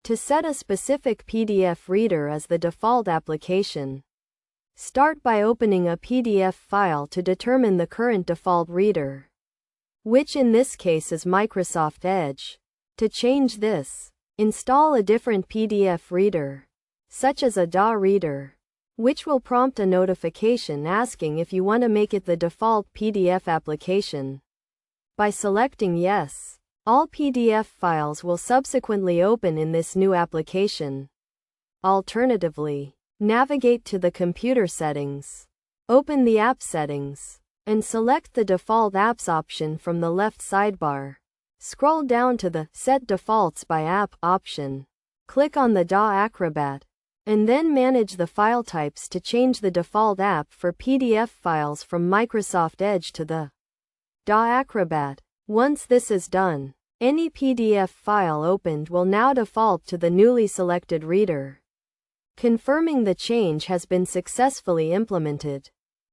To set a specific PDF reader as the default application, start by opening a PDF file to determine the current default reader, which in this case is Microsoft Edge. To change this, install a different PDF reader, such as Adobe Reader, which will prompt a notification asking if you want to make it the default PDF application. By selecting Yes, all PDF files will subsequently open in this new application. Alternatively, navigate to the Computer Settings, open the App Settings, and select the Default Apps option from the left sidebar. Scroll down to the Set Defaults by App option. Click on the Adobe Acrobat, and then manage the file types to change the default app for PDF files from Microsoft Edge to the Adobe Acrobat. Once this is done, any PDF file opened will now default to the newly selected reader, confirming the change has been successfully implemented.